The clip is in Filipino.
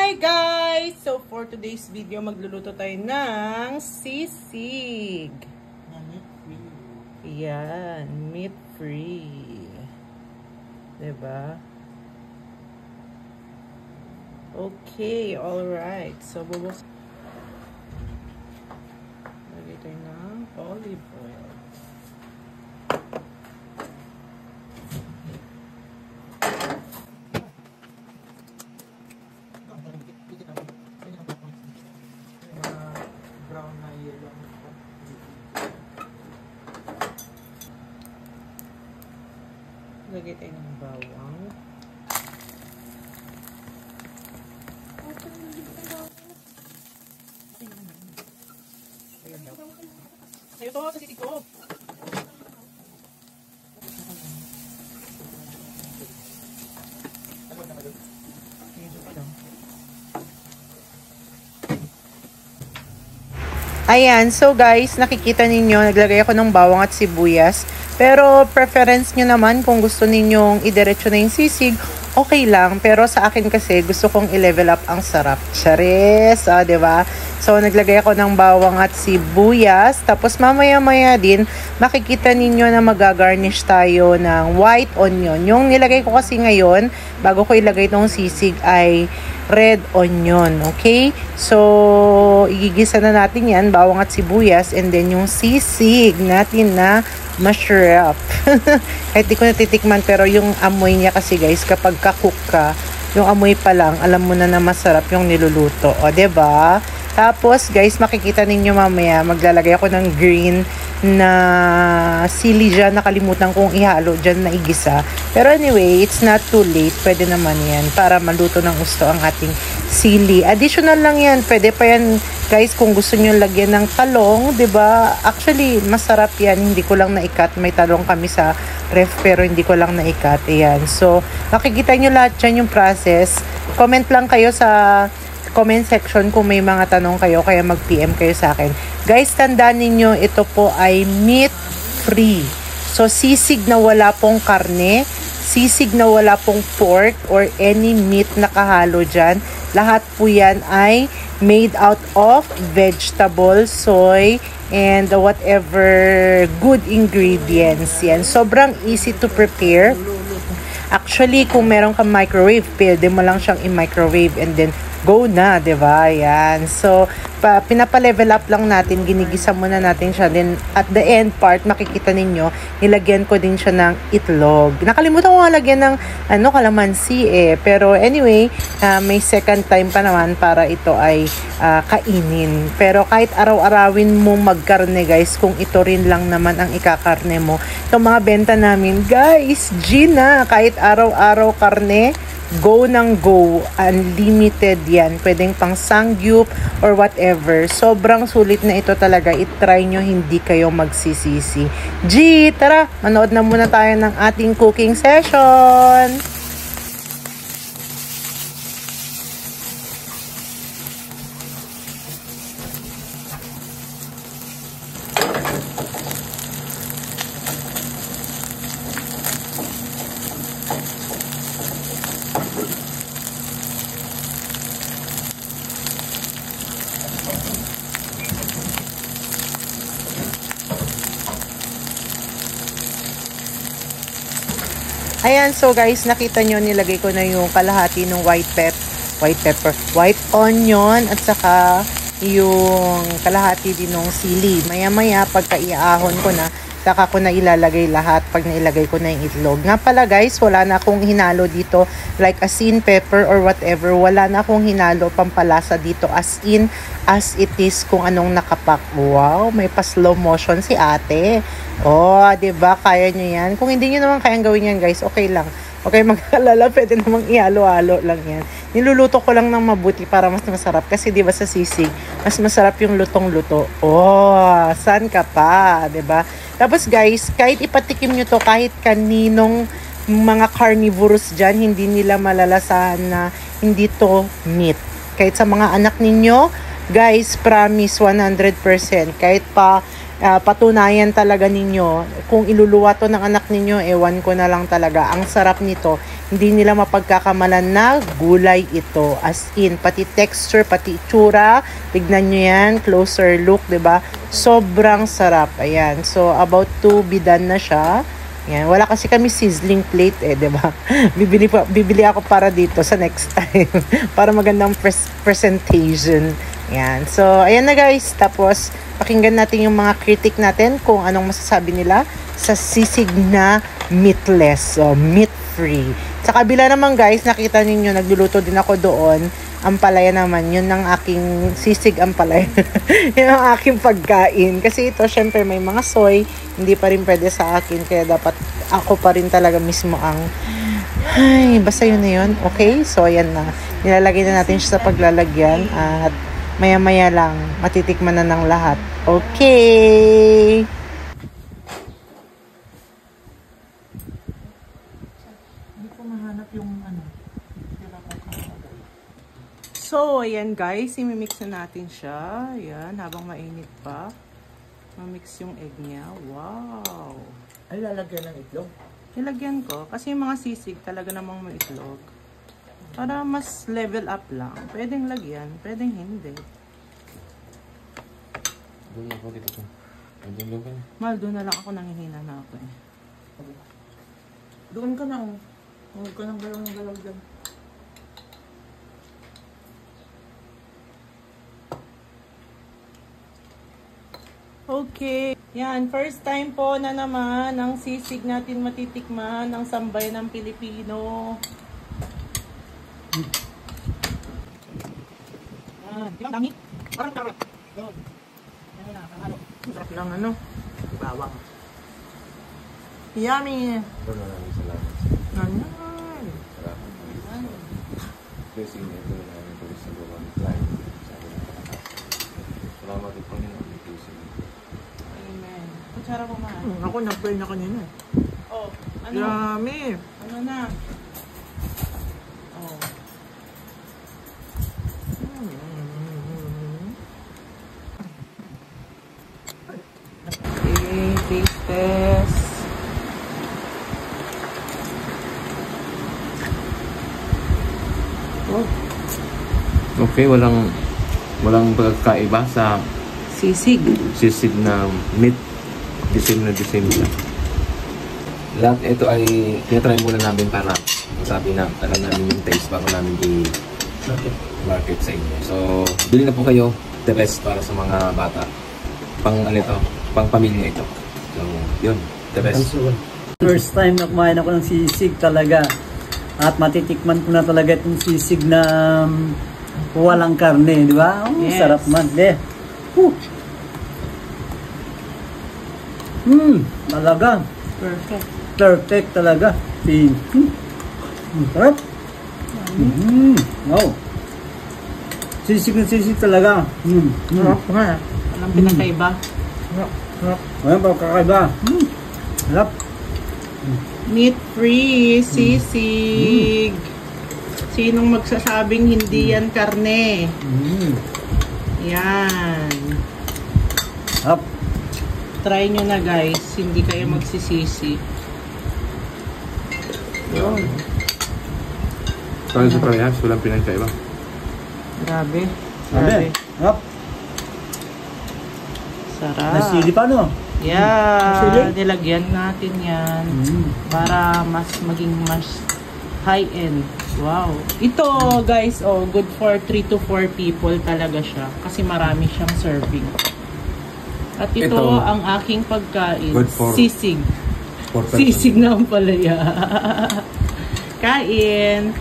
Hi guys! So for today's video, magluluto tayo ng sisig. Yan, meat free. Diba? Okay, alright. So bubuk. Lagay tayo ng olive oil. Brown na yellow. Lagay tayo ng bawang. Ayun to, sa titig ko. Ayan, so guys, nakikita ninyo, naglagay ako ng bawang at sibuyas. Pero preference nyo naman kung gusto ninyong idiretso na yung sisig, okay lang. Pero sa akin kasi, gusto kong i-level up ang sarap. Charis, diba? So, naglagay ako ng bawang at sibuyas. Tapos mamaya-maya din, makikita ninyo na magagarnish tayo ng white onion. Yung nilagay ko kasi ngayon, bago ko ilagay itong sisig ay red onion, okay? So, igigisa na natin yan, bawang at sibuyas, and then yung sisig natin na masarap. Kahit di ko natitikman, pero yung amoy niya kasi guys, kapag kakook ka, yung amoy pa lang, alam mo na masarap yung niluluto. O, diba? Tapos, guys, makikita ninyo mamaya, maglalagay ako ng green na sili dyan. Nakalimutan kong ihalo dyan na igisa. Pero anyway, it's not too late. Pwede naman yan para maluto ng gusto ang ating sili. Additional lang yan. Pwede pa yan, guys, kung gusto nyo lagyan ng talong. 'Di ba? Actually, masarap yan. Hindi ko lang na-ikat. May talong kami sa ref, pero hindi ko lang na-ikat. Ayan. So, makikita nyo lahat dyan yung process. Comment lang kayo sa comment section kung may mga tanong kayo, kaya mag-PM kayo sa akin. Guys, tandaan ninyo, ito po ay meat free. So, sisig na wala pong karne, sisig na wala pong pork or any meat na kahalo dyan. Lahat po yan ay made out of vegetable, soy, and whatever good ingredients. Yan. Sobrang easy to prepare. Actually, kung meron kang microwave, pwede mo lang siyang i-microwave and then go na, diba? Yan. So, pinapa-level up lang natin, ginigisa muna natin siya. Then, at the end part, makikita ninyo, nilagyan ko din siya ng itlog. Nakalimutan ko nga lagyan ng, kalamansi eh. Pero anyway, may second time pa naman para ito ay kainin. Pero kahit araw-arawin mo magkarne, guys, kung ito rin lang naman ang ikakarne mo. Itong mga benta namin, guys, Gina, kahit araw-araw karne, go ng go, unlimited yan, pwedeng pang sangyup or whatever. Sobrang sulit na ito talaga, i-try nyo, hindi kayo magsisisi. G, tara, manood na muna tayo ng ating cooking session. Ayan, so guys, nakita nyo, nilagay ko na yung kalahati ng white onion, at saka yung kalahati din ng sili. Maya-maya, pagka iaahon ko na, saka ko na ilalagay lahat pag nailagay ko na yung itlog. Nga pala guys, wala na akong hinalo dito like asin, pepper, or whatever. Wala na akong hinalo pampalasa dito as in, as it is kung anong nakapak. Wow, may pa-slow motion si ate. Oh, diba? Kaya nyo yan. Kung hindi nyo naman kayang gawin yan guys, okay lang. Okay, mag-alala, pwede namang ihalo-halo lang yan. Niluluto ko lang ng mabuti para mas masarap. Kasi diba sa sisig, mas masarap yung lutong-luto. Oh, saan ka pa? Diba? Tapos guys, kahit ipatikim nyo to, kahit kaninong mga carnivores dyan, hindi nila malalasahan na hindi to meat. Kahit sa mga anak ninyo, guys, promise 100%. Kahit pa patunayan talaga ninyo. Kung iluluwa to ng anak ninyo, ewan ko na lang talaga. Ang sarap nito. Hindi nila mapagkakamalan na gulay ito. As in, pati texture, pati itsura. Tignan nyo yan. Closer look, 'di ba? Sobrang sarap. Ayan. So, about to be done na siya. Ayan. Wala kasi kami sizzling plate 'di ba? Bibili ako para dito sa next time. Para magandang presentation. Ayan. So, ayan na guys. Tapos, pakinggan natin yung mga critic natin kung anong masasabi nila sa sisig na meatless. So, meat-free. Sa kabila naman guys, nakita ninyo, nagluluto din ako doon. Ampalaya naman, yun ang aking sisig ampalaya. Yun ang aking pagkain. Kasi ito, syempre, may mga soy. Hindi pa rin pwede sa akin. Kaya dapat ako pa rin talaga mismo ang... Ay, basta yun na yun. Okay? So, ayan na. Nilalagay na natin siya sa paglalagyan. At maya-maya lang, matitikman na ng lahat. Okay! Hindi ko mahanap yung ano. So, ayan guys, imimix na natin siya. Ayan, habang mainit pa. Mamix yung egg niya. Wow! Ay, lalagyan ng itlog? Nilagyan ko. Kasi yung mga sisig talaga namang may itlog. Para mas level up lang. Pwedeng lagyan, pwedeng hindi. Doon ako dito. Doon ka na. Mal, doon na lang ako nanghihina na ako eh. Doon ka na. Huwag ka nang galaw dyan. Okay. Yan, first time po na naman ang sisig natin matitikman ng Sambayan ng Pilipino. Yan, di ba dami? Parang karot. Sarap lang ano. Bawang. Yummy! Maraming salamat. Ayan. Salamat. Blessing ito na namin po sa gawang plan. Sa akin ang pagkakasal. Salamat din Panginoon. Blessing. Amen. Kutsara mo man. Ako, nag-pray na kanina. Oh, ano? Yummy! Ano na? Oh. Okay, taste test. Oh, Okay, walang pagkakaiba sa sisig. sisig na meat. Disim na disim siya. Lahat ito ay tinatry muna namin para masabi na alam namin yung taste bago namin i-market sa inyo. So, bili na po kayo the best para sa mga bata. Pang ano ito, pang pamilya ito. So, yun, the best. First time na kumain ako ng sisig talaga. At matitikman ko na talaga itong sisig na walang karne, di ba? Oh, Yes. Sarap man. Talaga. Perfect. Perfect talaga. Sarap. Wow. Sisig na sisig talaga. Sarap nga. Walang pinakaiba. Ayan pa, kakaiba. Sarap. Meat-free sisig. Sinong magsasabing hindi yan karne? Yan. Sarap. Try nyo na guys. Hindi kayo magsisisi. Yun. Para sa parehas, walang pinagkaiba. Grabe. Sabi. Sarap. Sarap. Nasili pa, no? Yeah. Nasili? Nilagyan natin yan. Para mas maging mas high-end. Wow. Ito guys, oh, good for 3 to 4 people talaga siya. Kasi marami siyang serving. At ito ang aking pagkain. Good for sisig. For Sisig na ang palaya. Kain.